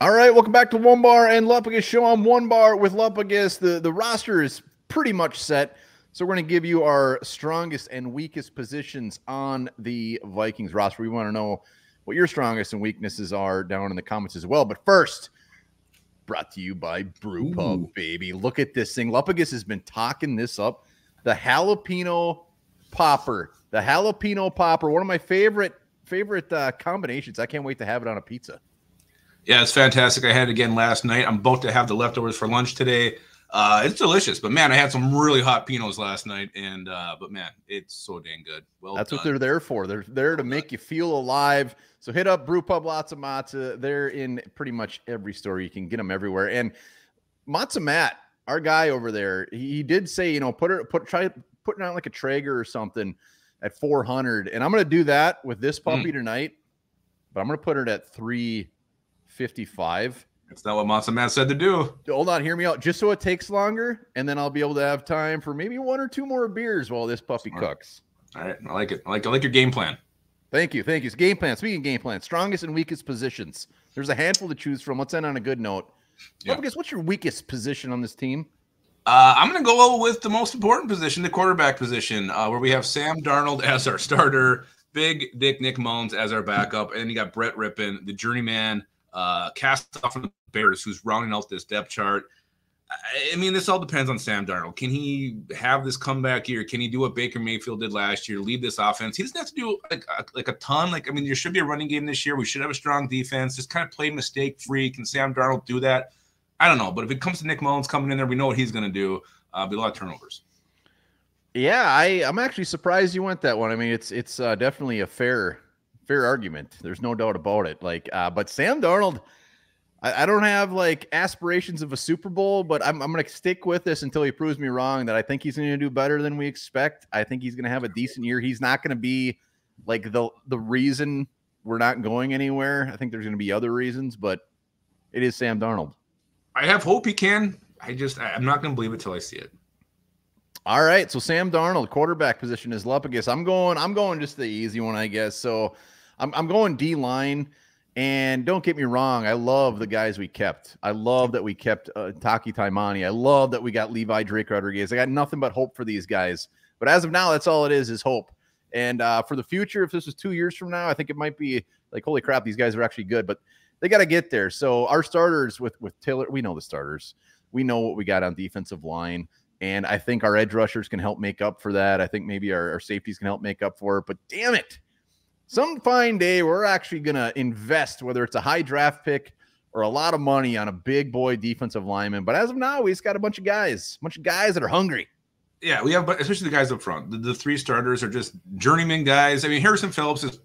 All right, welcome back to Onebar and Lupagus show. I'm Onebar with Lupagus. The roster is pretty much set, so we're going to give you our strongest and weakest positions on the Vikings roster. We want to know what your strongest and weaknesses are down in the comments as well. But first, brought to you by Brew Pub, baby. Look at this thing. Lupagus has been talking this up. The jalapeno popper. The jalapeno popper, one of my favorite combinations. I can't wait to have it on a pizza. Yeah, it's fantastic. I had it again last night. I'm about to have the leftovers for lunch today. It's delicious, but man, I had some really hot Pinots last night, and but man, it's so dang good. Well, that's what they're there for. They're there to make you feel alive. So hit up Brew Pub Lots of Matzah. They're in pretty much every store. You can get them everywhere. And Matzah Matt, our guy over there, he did say, try putting on like a Traeger or something at 400, and I'm gonna do that with this puppy tonight, but I'm gonna put it at 355. That's not what Matzah Matt said to do. Hold on, hear me out. Just so it takes longer, and then I'll be able to have time for maybe one or two more beers while this puppy cooks. All right, I like it. I like your game plan. Thank you. It's game plan. Speaking of game plan, strongest and weakest positions. There's a handful to choose from. Let's end on a good note. Yeah. Well, what's your weakest position on this team? I'm going to go with the most important position, the quarterback position, where we have Sam Darnold as our starter, Big Dick Nick Mullins as our backup, and then you got Brett Rippon, the journeyman, cast off from the Bears, who's rounding out this depth chart. I mean, this all depends on Sam Darnold. Can he have this comeback year? Can he do what Baker Mayfield did last year, lead this offense? He doesn't have to do like a ton. Like, I mean, there should be a running game this year. We should have a strong defense. Just kind of play mistake-free. Can Sam Darnold do that? I don't know. But if it comes to Nick Mullins coming in there, we know what he's going to do. Be a lot of turnovers. Yeah, I'm actually surprised you went that one. I mean, it's definitely a fair argument. There's no doubt about it. But Sam Darnold, I don't have like aspirations of a Super Bowl, but I'm going to stick with this until he proves me wrong, that I think he's going to do better than we expect. I think he's going to have a decent year. He's not going to be like the reason we're not going anywhere. I think there's going to be other reasons, but it is Sam Darnold. I have hope he can. I'm not going to believe it till I see it. All right. So Sam Darnold, quarterback position is Lupagus. I'm going just the easy one, I guess. So I'm going D-line. And don't get me wrong, I love the guys we kept. I love that we kept Taki Taimani. I love that we got Levi Drake Rodriguez. I got nothing but hope for these guys. But as of now, that's all it is hope. And for the future, if this was 2 years from now, I think it might be like, holy crap, these guys are actually good. But they got to get there. So our starters with Taylor, we know the starters. We know what we got on defensive line. And I think our edge rushers can help make up for that. I think maybe our safeties can help make up for it. But damn it. Some fine day, we're actually going to invest, whether it's a high draft pick or a lot of money on a big boy defensive lineman. But as of now, we just got a bunch of guys that are hungry. Yeah, we have, especially the guys up front. The three starters are just journeyman guys. I mean, Harrison Phillips is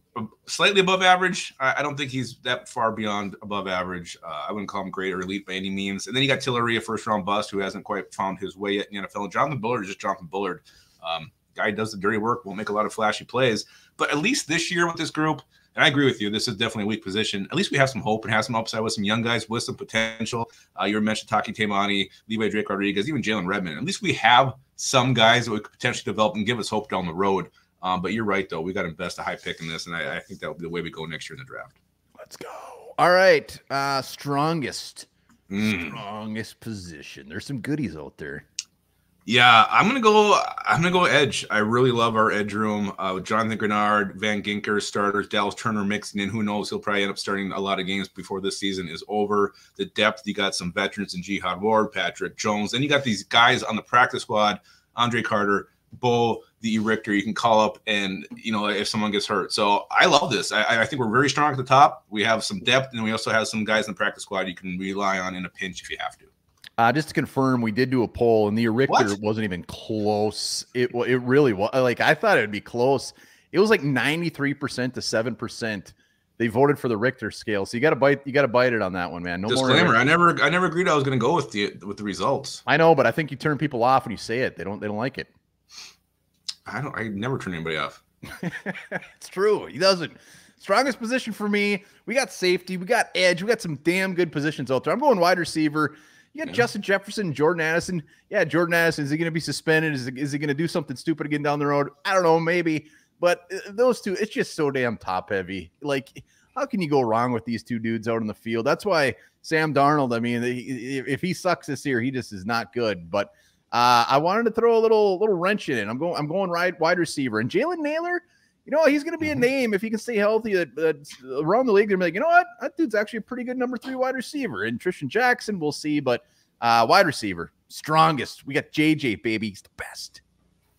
slightly above average. I don't think he's that far beyond above average. I wouldn't call him great or elite by any means. And then you got Tillery, a first-round bust who hasn't quite found his way yet in the NFL. And Jonathan Bullard is just Jonathan Bullard. Guy does the dirty work, won't make a lot of flashy plays. But at least this year with this group, and I agree with you, this is definitely a weak position. At least we have some hope and have some upside with some young guys with some potential. You mentioned Taki Taimani, Levi Drake Rodriguez, even Jalen Redmond. At least we have some guys that we could potentially develop and give us hope down the road. But you're right, though. We got to invest a high pick in this, and I think that will be the way we go next year in the draft. Let's go. All right. Strongest position. There's some goodies out there. Yeah, I'm gonna go edge. I really love our edge room with Jonathan Grenard, Van Ginker starters, Dallas Turner mixing in. Who knows? He'll probably end up starting a lot of games before this season is over. The depth, you got some veterans in Jihad Ward, Patrick Jones. Then you got these guys on the practice squad, Andre Carter, Bo, the Richter. You can call up and, if someone gets hurt. So I love this. I think we're very strong at the top. We have some depth, and we also have some guys in the practice squad you can rely on in a pinch if you have to. Just to confirm, we did do a poll, and the Richter wasn't even close. It really was. Like, I thought it would be close. It was like 93% to 7%. They voted for the Richter scale, so you got to bite it on that one, man. No disclaimer. I never agreed I was going to go with the results. I know, but I think you turn people off when you say it. They don't like it. I never turn anybody off. It's true. He doesn't. Strongest position for me. We got safety. We got edge. We got some damn good positions out there. I'm going wide receiver. You got Justin Jefferson, Jordan Addison. Yeah, Jordan Addison, is he going to be suspended? Is he going to do something stupid again down the road? I don't know, maybe. But those two, it's just so damn top heavy. Like, how can you go wrong with these two dudes out in the field? That's why Sam Darnold, I mean, if he sucks this year, he just is not good. But I wanted to throw a little wrench in it. I'm going wide receiver. And Jalen Naylor, you know, he's going to be a name if he can stay healthy that around the league. They're like, you know what? That dude's actually a pretty good number 3 wide receiver. And Tristan Jackson, we'll see. But wide receiver, strongest. We got JJ, baby. He's the best.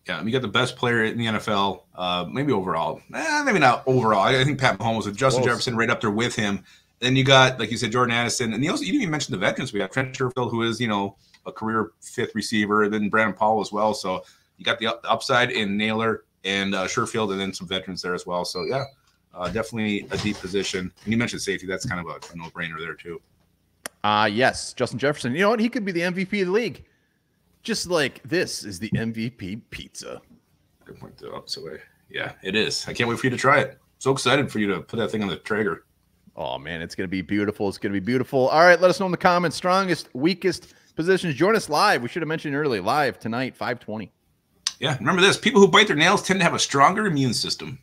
Yeah, you got the best player in the NFL, maybe overall. Maybe not overall. I think Pat Mahomes with Justin Jefferson right up there with him. Then you got, like you said, Jordan Addison. And you didn't even mention the veterans. We got Trent Sherfield, who is, you know, a career 5th receiver. And then Brandon Powell as well. So you got the upside in Naylor and Sherfield, and then some veterans there as well. So, yeah, definitely a deep position. And you mentioned safety. That's kind of a no-brainer there, too. Yes, Justin Jefferson. You know what? He could be the MVP of the league. Just like this is the MVP pizza. Good point, though. So, yeah, it is. I can't wait for you to try it. So excited for you to put that thing on the Traeger. Oh, man, it's going to be beautiful. It's going to be beautiful. All right, let us know in the comments. Strongest, weakest positions. Join us live. We should have mentioned earlier. Live tonight, 5:20. Yeah, remember this. People who bite their nails tend to have a stronger immune system.